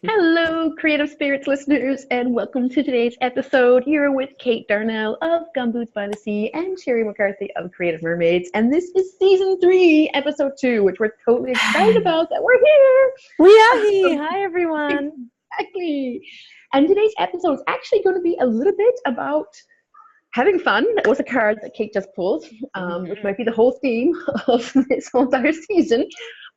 Hello, Creative Spirits listeners, and welcome to today's episode. You're with Kate Darnell of Gumboots by the Sea and Sherrie McCarthy of Creative Mermaids, and this is season 3, episode 2, which we're totally excited about that we're here. We are here. Hi, everyone. Exactly. And today's episode is actually going to be a little bit about having fun. That was a card that Kate just pulled, which might be the whole theme of this whole entire season,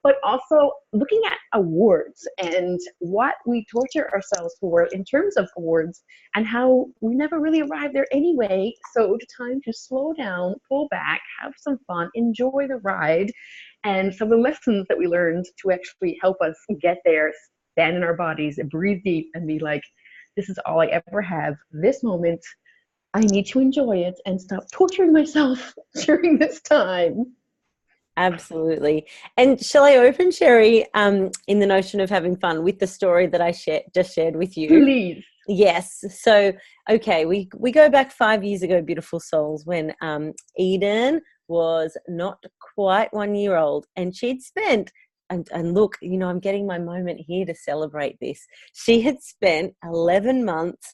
but also looking at awards and what we torture ourselves for in terms of awards and how we never really arrive there anyway. So it's time to slow down, pull back, have some fun, enjoy the ride, and some of the lessons that we learned to actually help us get there, stand in our bodies, and breathe deep and be like, this is all I ever have. This moment, I need to enjoy it and stop torturing myself during this time. Absolutely. And shall I open, Sherrie, in the notion of having fun with the story that I just shared with you? Please. Yes. So, okay, we go back 5 years ago, beautiful souls, when Eden was not quite 1 year old, and she'd spent, and look, I'm getting my moment here to celebrate this. She had spent 11 months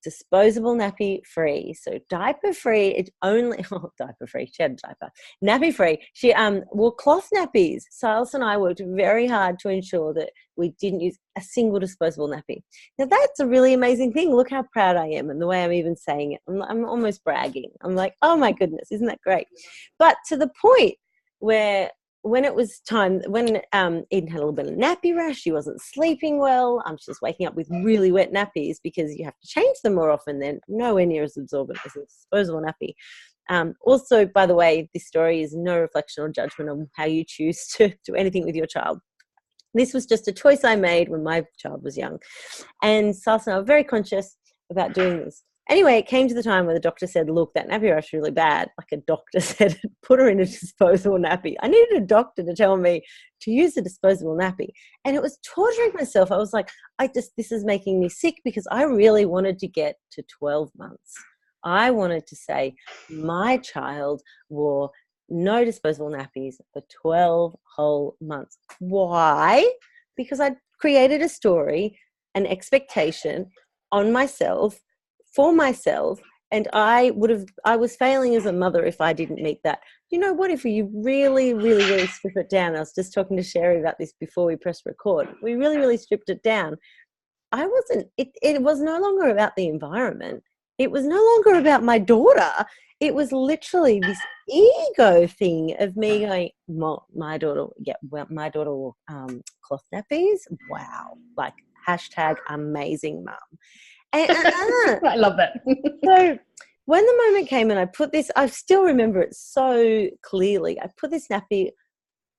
disposable nappy free, so diaper free. It's only diaper free. She had a diaper, nappy free. She wore cloth nappies. Silas and I worked very hard to ensure that we didn't use a single disposable nappy. Now that's a really amazing thing. Look how proud I am, and the way I'm even saying it, I'm almost bragging. I'm like, oh my goodness, isn't that great? But to the point where when it was time, when Eden had a little bit of nappy rash, she wasn't sleeping well. She was waking up with really wet nappies because you have to change them more often. They're nowhere near as absorbent as a disposable nappy. Also, by the way, this story is no reflection or judgment on how you choose to do anything with your child. This was just a choice I made when my child was young. And Sas and I were very conscious about doing this. Anyway, it came to the time where the doctor said, look, that nappy rash is really bad. Like a doctor said, put her in a disposable nappy. I needed a doctor to tell me to use a disposable nappy. And it was torturing myself. I was like, this is making me sick because I really wanted to get to 12 months. I wanted to say my child wore no disposable nappies for 12 whole months. Why? Because I created a story, an expectation on myself, for myself, and I was failing as a mother if I didn't meet that. You know what, if you really, really, really strip it down, I was just talking to Sherrie about this before we pressed record, we really, really stripped it down. It was no longer about the environment. It was no longer about my daughter. It was literally this ego thing of me going, my daughter wore cloth nappies. Wow. Like hashtag amazing mum. I love that. So when the moment came and I still remember it so clearly. I put this nappy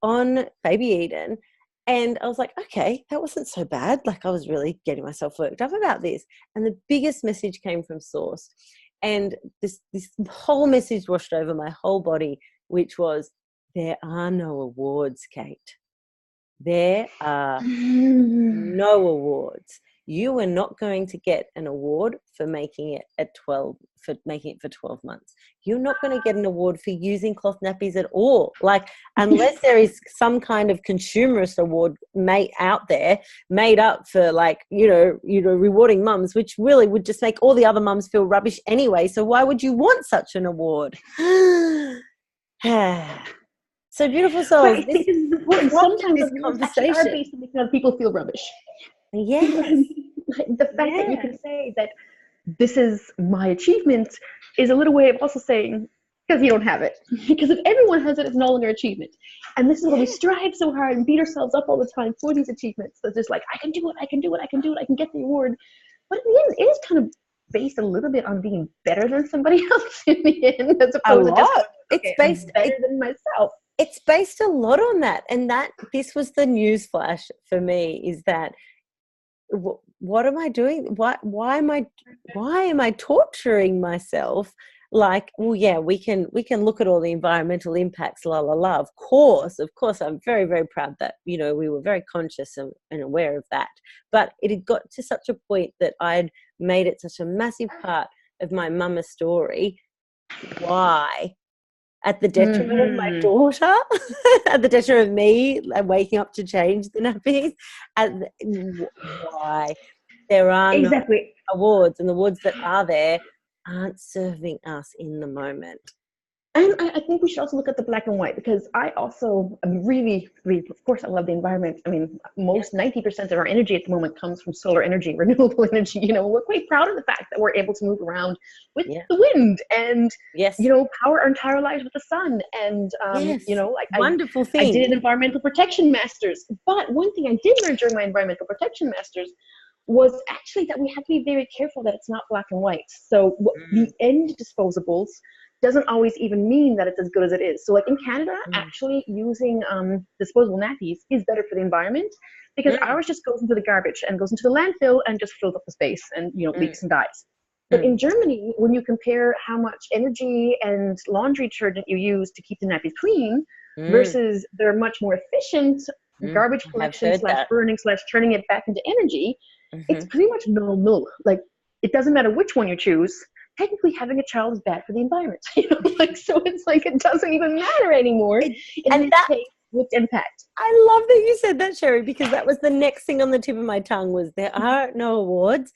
on baby Eden and I was like, okay, that wasn't so bad. Like I was really getting myself worked up about this. And the biggest message came from Source. And this whole message washed over my whole body, which was, there are no awards, Kate. There are no awards. You are not going to get an award for making it for 12 months. You're not going to get an award for using cloth nappies at all. Like, unless there is some kind of consumerist award made up for rewarding mums, which really would just make all the other mums feel rubbish anyway. So why would you want such an award? So beautiful souls. But I think it's important. Sometimes this conversation are based on making other people feel rubbish. Yes. The fact that you can say that this is my achievement is a little way of also saying, because you don't have it. Because if everyone has it, it's no longer achievement. And this is why we strive so hard and beat ourselves up all the time for these achievements. That's just like, I can do it, I can do it, I can do it, I can get the award. But in the end, it is kind of based a little bit on being better than somebody else in the end, as opposed to just, okay, I'm better than myself. It's based a lot on that. And this was the news flash for me, is that what am I doing? Why am I torturing myself? Like, well, yeah, we can look at all the environmental impacts, la la la. Of course, I'm very, very proud that we were very conscious and aware of that. But it had got to such a point that I'd made it such a massive part of my mama story. Why? at the detriment of my daughter, at the detriment of me waking up to change the nappies. Why? There are no awards, and the awards that are there aren't serving us in the moment. And I think we should also look at the black and white, because I also am really, of course, I love the environment. I mean, most 90% of our energy at the moment comes from solar energy, renewable energy. You know, we're quite proud of the fact that we're able to move around with the wind and, you know, power our entire lives with the sun. And, you know, wonderful thing. I did an environmental protection master's. But one thing I did learn during my environmental protection master's was actually that we have to be very careful that it's not black and white. So the end disposables doesn't always even mean that it's as good as it is. So like in Canada, actually using disposable nappies is better for the environment, because ours just goes into the garbage and goes into the landfill and just fills up the space and, you know, leaks and dies. But in Germany, when you compare how much energy and laundry detergent you use to keep the nappies clean versus their much more efficient garbage collection / burning / turning it back into energy, it's pretty much null. Like, it doesn't matter which one you choose. Technically, having a child is bad for the environment. You know, like, so it's like it doesn't even matter anymore. And that with impact. I love that you said that, Sherrie, because that was the next thing on the tip of my tongue was there are no awards.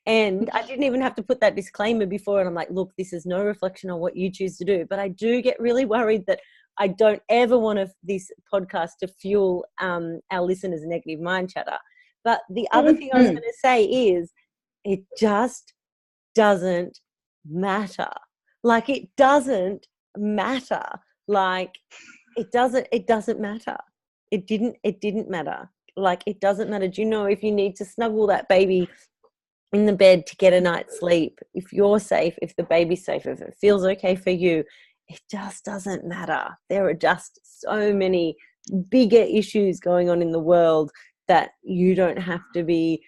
And I didn't even have to put that disclaimer before. And I'm like, look, this is no reflection on what you choose to do. But I do get really worried that I don't ever want this podcast to fuel our listeners' negative mind chatter. But the other thing I was going to say is it just doesn't matter. Like, it doesn't matter. Like, it doesn't matter. It didn't matter. Like, it doesn't matter. Do you know, if you need to snuggle that baby in the bed to get a night's sleep, if you're safe, if the baby's safe, if it feels okay for you, it just doesn't matter. There are just so many bigger issues going on in the world that you don't have to be,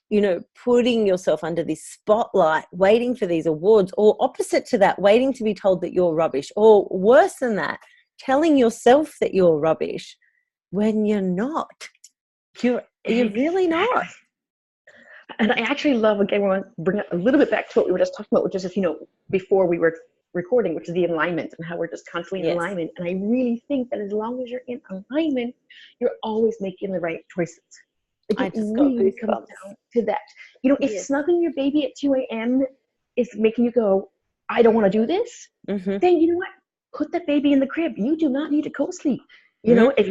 you know, putting yourself under this spotlight, waiting for these awards, or opposite to that, waiting to be told that you're rubbish, or worse than that, telling yourself that you're rubbish when you're not. You're really not. And I actually love, again, we want to bring it a little bit back to what we were just talking about, which is, if you know, before we were recording, which is the alignment and how we're just constantly in alignment. And I really think that as long as you're in alignment, you're always making the right choices. Like, it really comes down to that. You know, if snuggling your baby at 2 a.m. is making you go, I don't want to do this, then you know what? Put that baby in the crib. You do not need to co-sleep. You know, if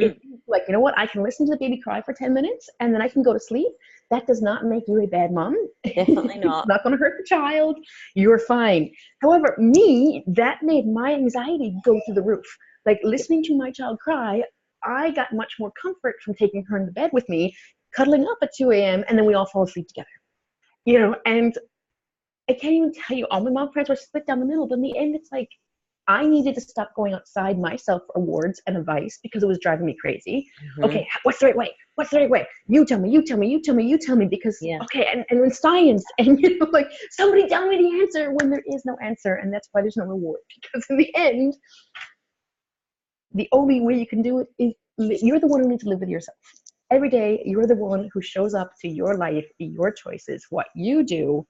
like, you know what, I can listen to the baby cry for 10 minutes and then I can go to sleep. That does not make you a bad mom. Definitely not. It's not going to hurt the child. You're fine. However, that made my anxiety go through the roof. Like, listening to my child cry, I got much more comfort from taking her in the bed with me, cuddling up at 2 a.m., and then we all fall asleep together. You know, and I can't even tell you, all my mom friends were split down the middle, but in the end, it's like, I needed to stop going outside myself for awards and advice because it was driving me crazy. Okay, what's the right way? What's the right way? You tell me, because, okay, and in science, and, you know, like, somebody tell me the answer when there is no answer, and that's why there's no reward. Because in the end, the only way you can do it is you're the one who needs to live with yourself. Every day, you're the one who shows up to your life, your choices, what you do,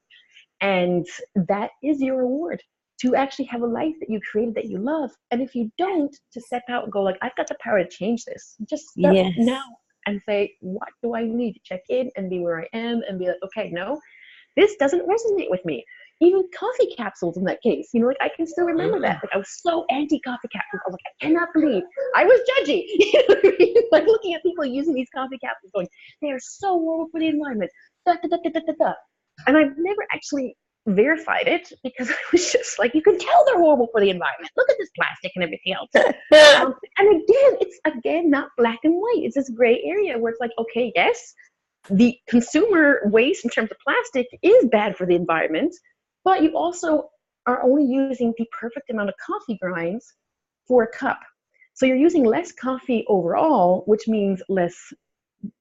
and that is your reward. To actually have a life that you created that you love. And if you don't, to step out and go, like, I've got the power to change this. Just step now and say, what do I need to check in and be where I am and be like, okay, no, this doesn't resonate with me. Even coffee capsules in that case, you know, like, I can still remember that. Like, I was so anti-coffee capsules. I was like, I cannot believe I was judgy. You know what I mean? Like, looking at people using these coffee capsules going, they are so horrible for the environment. And I've never actually verified it, because I was just like, you can tell they're horrible for the environment. Look at this plastic and everything else. And again, it's not black and white. It's this gray area where it's like, okay, yes, the consumer waste in terms of plastic is bad for the environment, but you also are only using the perfect amount of coffee grinds for a cup. So you're using less coffee overall, which means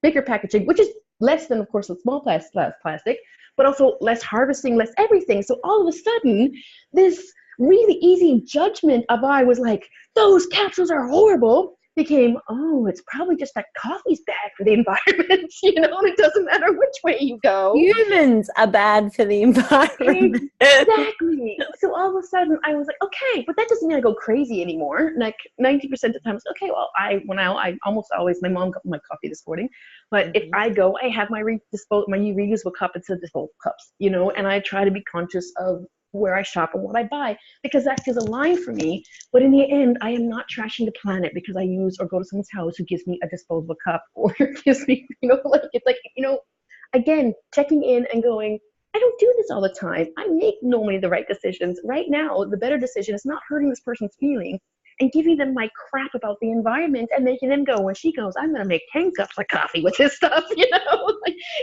bigger packaging, which is less than, of course, the small plastic, but also less harvesting, less everything. So all of a sudden, this really easy judgment of I was like, those capsules are horrible, became, oh, it's probably just that coffee's bad for the environment, and it doesn't matter which way you go. Humans are bad for the environment. Exactly. So all of a sudden I was like, okay, but that doesn't mean I go crazy anymore. Like 90% of the time, okay, well, I almost always, my mom got my coffee this morning, but if I go, I have my reusable cup instead of disposable cups, and I try to be conscious of where I shop and what I buy, because that feels aligned for me. But in the end, I am not trashing the planet because I use or go to someone's house who gives me a disposable cup or gives me, it's like, again, checking in and going, I don't do this all the time. I make normally the right decisions. Right now, the better decision is not hurting this person's feelings and giving them my crap about the environment and making them go, when she goes, I'm going to make 10 cups of coffee with this stuff,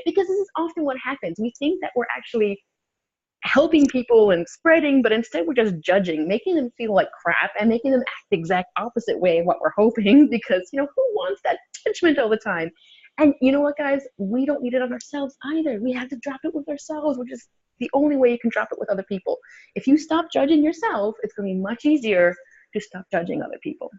because this is often what happens. We think that we're actually helping people and spreading, but instead we're just judging, making them feel like crap and making them act the exact opposite way of what we're hoping, because who wants that judgment all the time? And you know what, guys, we don't need it on ourselves either. We have to drop it with ourselves, which is the only way you can drop it with other people. If you stop judging yourself, it's going to be much easier to stop judging other people.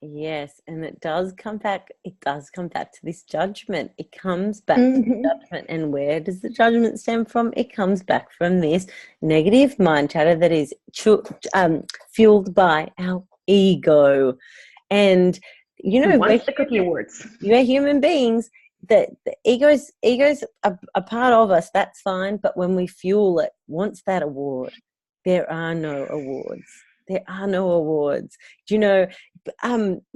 Yes, and it does come back to this judgment. It comes back to the judgment. And where does the judgment stem from? It comes back from this negative mind chatter that is fueled by our ego. And wants the cookie awards. We're human beings. The ego's a part of us. That's fine. But when we fuel it, wants that award, there are no awards. There are no awards.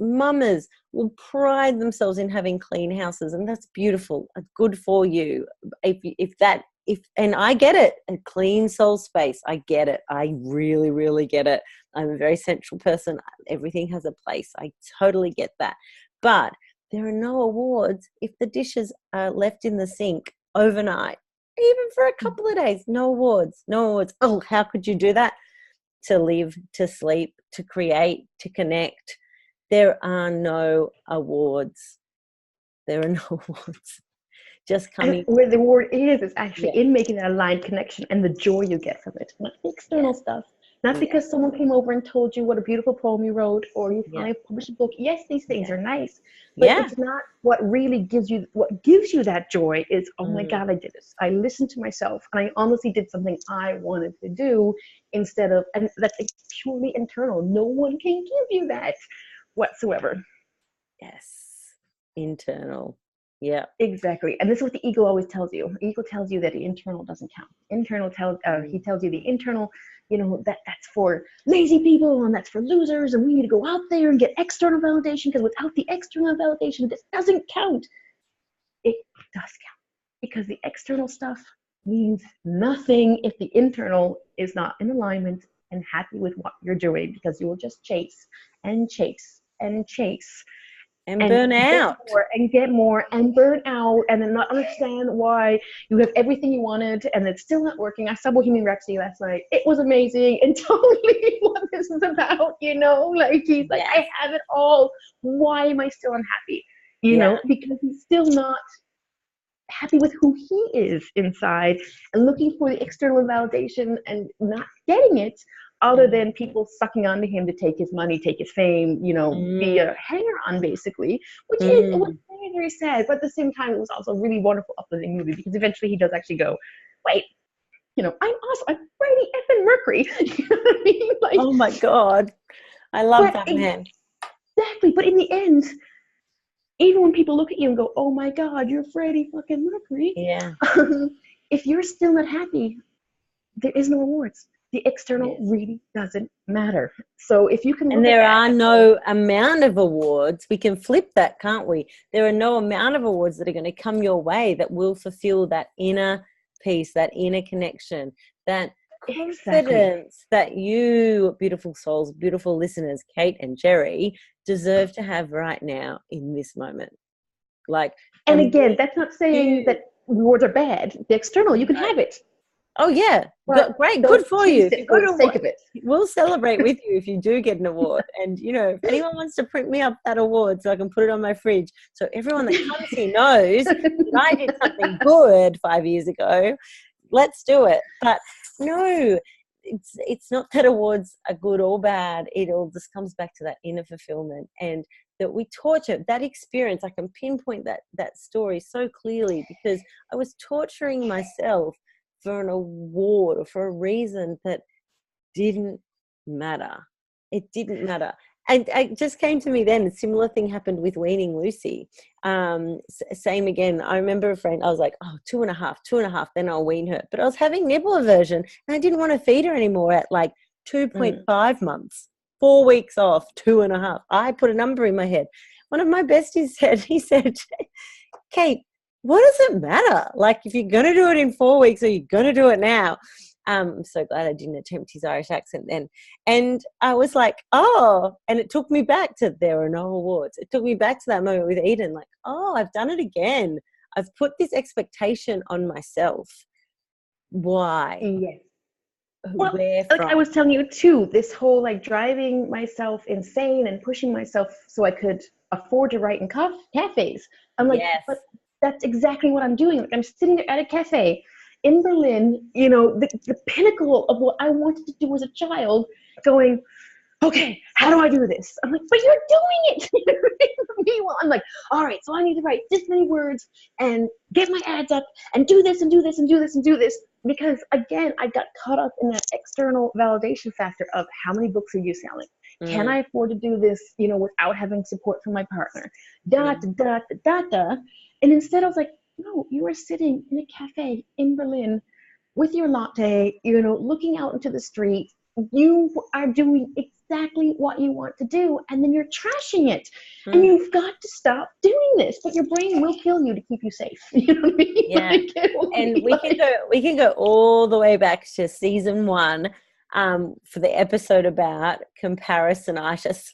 Mamas will pride themselves in having clean houses, and that's beautiful. It's good for you. And I get it. A clean soul space, I get it. I really, really get it. I'm a very central person. Everything has a place. I totally get that. But there are no awards if the dishes are left in the sink overnight, even for a couple of days. No awards. No awards. Oh, how could you do that? To live, to sleep, to create, to connect. There are no awards. There are no awards. Just coming. And where the award is actually in making that aligned connection and the joy you get from it, not the external stuff. Not because someone came over and told you what a beautiful poem you wrote, or you finally published a book. Yes, these things are nice, but it's not what really gives you that joy. Is, oh my God, I did this. I listened to myself, and I honestly did something I wanted to do, and that's purely internal. No one can give you that whatsoever. Yes, internal. Yeah, exactly. And this is what the ego always tells you. Ego tells you that the internal doesn't count. He tells you the internal, that's for lazy people and that's for losers, and we need to go out there and get external validation, because without the external validation, this doesn't count. It does count, because the external stuff means nothing if the internal is not in alignment and happy with what you're doing, because you will just chase and chase and chase. And burn out. And get more and burn out, and then not understand why you have everything you wanted and it's still not working. I saw Bohemian Rhapsody last night. It was amazing and totally what this is about, like he's like, I have it all. Why am I still unhappy? Because he's still not happy with who he is inside and looking for the external validation and not getting it, other than people sucking onto him to take his money, take his fame, be a hanger-on, basically, which it was very, very sad. But at the same time, it was also a really wonderful, uplifting movie, because eventually he does actually go, wait, I'm awesome. I'm Freddie effing Mercury. You know what I mean? Like, oh my God. I love that man. Exactly. But in the end, even when people look at you and go, oh my God, you're Freddie fucking Mercury. Yeah. If you're still not happy, there is no awards. The external really doesn't matter. So if you can, and there are no amount of awards. We can flip that, can't we? There are no amount of awards that are going to come your way that will fulfill that inner peace, that inner connection, that confidence that you, beautiful souls, beautiful listeners, Kate and Sherrie, deserve to have right now in this moment. And again, that's not saying that awards are bad. The external, you can have it. Oh yeah, great, good for you. For the sake of it. We'll celebrate with you if you do get an award. And if anyone wants to print me up that award so I can put it on my fridge, so everyone that comes here knows that I did something good 5 years ago, let's do it. But no, it's not that awards are good or bad. It all just comes back to that inner fulfillment. And that we torture. That experience, I can pinpoint that story so clearly, because I was torturing myself for an award or for a reason that didn't matter. It didn't matter. And it just came to me then, a similar thing happened with weaning Lucy. Same again. I remember a friend, I was like, 2.5, then I'll wean her. But I was having nipple aversion and I didn't want to feed her anymore at like 2.5 months, 4 weeks off, 2.5. I put a number in my head. One of my besties said, Kate, what does it matter? Like, if you're going to do it in 4 weeks, or you're going to do it now? I'm so glad I didn't attempt his Irish accent then. And I was like, oh, and it took me back to, there are no awards. It took me back to that moment with Eden, like, oh, I've done it again. I've put this expectation on myself. Why? Yes. Well, like I was telling you too, this whole like driving myself insane and pushing myself so I could afford to write in cafes. I'm like, yes. But that's exactly what I'm doing. Like, I'm sitting there at a cafe in Berlin, you know, the pinnacle of what I wanted to do as a child, going, okay, how do I do this? I'm like, but you're doing it. Meanwhile, I'm like, all right, so I need to write this many words and get my ads up and do this and do this and do this and do this. Because again, I got caught up in that external validation factor of how many books are you selling? Can I afford to do this, you know, without having support from my partner? And instead I was like, no, you are sitting in a cafe in Berlin with your latte, you know, looking out into the street. You are doing exactly what you want to do, and then you're trashing it. And you've got to stop doing this, but your brain will kill you to keep you safe. You know what I mean? Yeah. And we can go all the way back to season 1 for the episode about comparisonitis.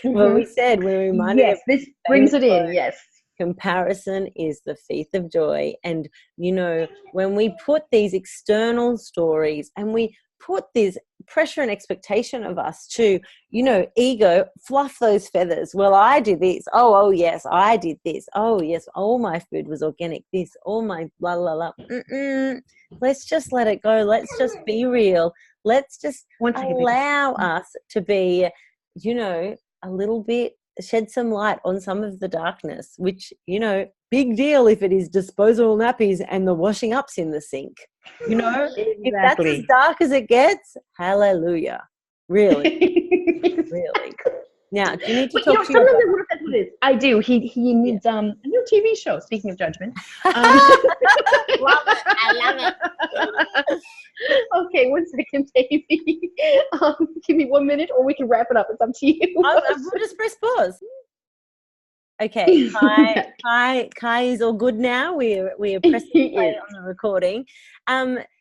Where we reminded yes, this brings it in. Yes. Comparison is the thief of joy. And, you know, when we put these external stories and we put this pressure and expectation of us to, you know, ego, fluff those feathers. Well, I did this. Oh, yes, I did this. Oh, yes, all my food was organic. This, all my blah, blah, blah. Let's just let it go. Let's just be real. Let's just allow us to be, you know, a little bit, shed some light on some of the darkness, which, you know, big deal if it is disposable nappies and the washing up's in the sink. You know, exactly. If that's as dark as it gets, hallelujah. Really. Really. Now, do you need to talk to your sometimes that's what it is. I do. He needs a new TV show, speaking of judgment. Love it. I love it. Okay, 1 second, baby. Give me 1 minute or we can wrap it up. It's up to you. We'll just press pause. Okay, Kai is all good now. We are pressing play on the recording.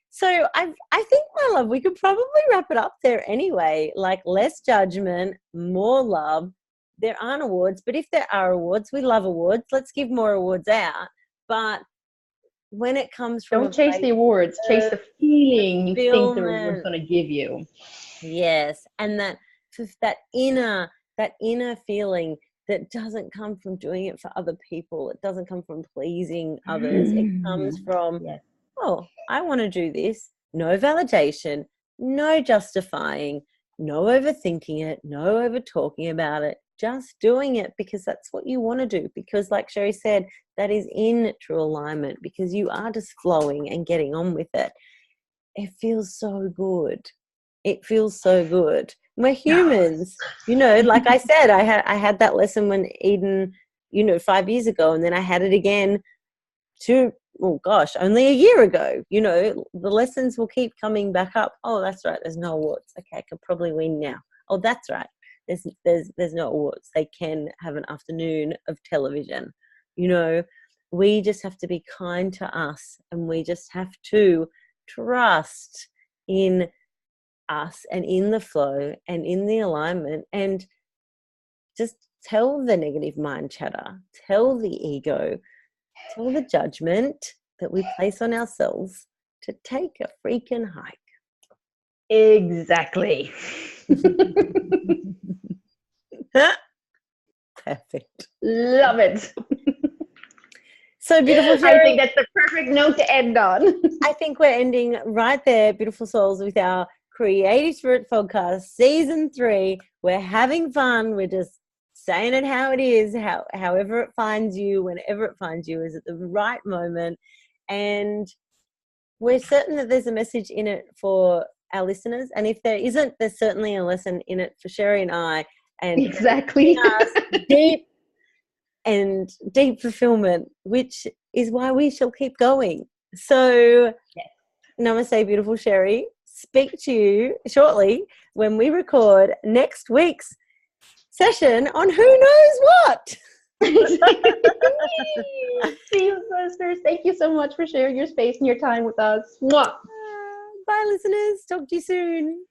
So I think, my love, we could probably wrap it up there anyway. Like, less judgment, more love. There aren't awards, but if there are awards, we love awards. Let's give more awards out. But when it comes from don't chase the awards, chase the feeling you think the reward's going to give you. Yes, and that inner feeling that doesn't come from doing it for other people. It doesn't come from pleasing others. It comes from, I want to do this. No validation, no justifying, no overthinking it, no over talking about it. Just doing it because that's what you want to do. Because, like Sherrie said, that is in true alignment, because you are just flowing and getting on with it. It feels so good. It feels so good. We're humans, you know, like I said, I had that lesson when Eden, you know, 5 years ago, and then I had it again only a year ago. You know, the lessons will keep coming back up. Oh, that's right, there's no awards. Okay, I could probably win now. Oh, that's right, there's no awards. They can have an afternoon of television. You know, we just have to be kind to us, and we just have to trust in us and in the flow and in the alignment, and just tell the negative mind chatter, tell the ego, tell the judgment that we place on ourselves to take a freaking hike. Exactly. Perfect. Love it. So beautiful, Sherrie. I think that's the perfect note to end on. I think we're ending right there, beautiful souls, with our Creative Spirit podcast, season 3. We're having fun. We're just saying it how it is, however it finds you, whenever it finds you, is at the right moment. And we're certain that there's a message in it for our listeners. And if there isn't, there's certainly a lesson in it for Sherrie and I. And exactly. deep fulfillment, which is why we shall keep going. So, yes. Namaste, beautiful Sherrie. Speak to you shortly when we record next week's session on who knows what. See you, sisters. Thank you so much for sharing your space and your time with us. Mwah. Bye, listeners. Talk to you soon.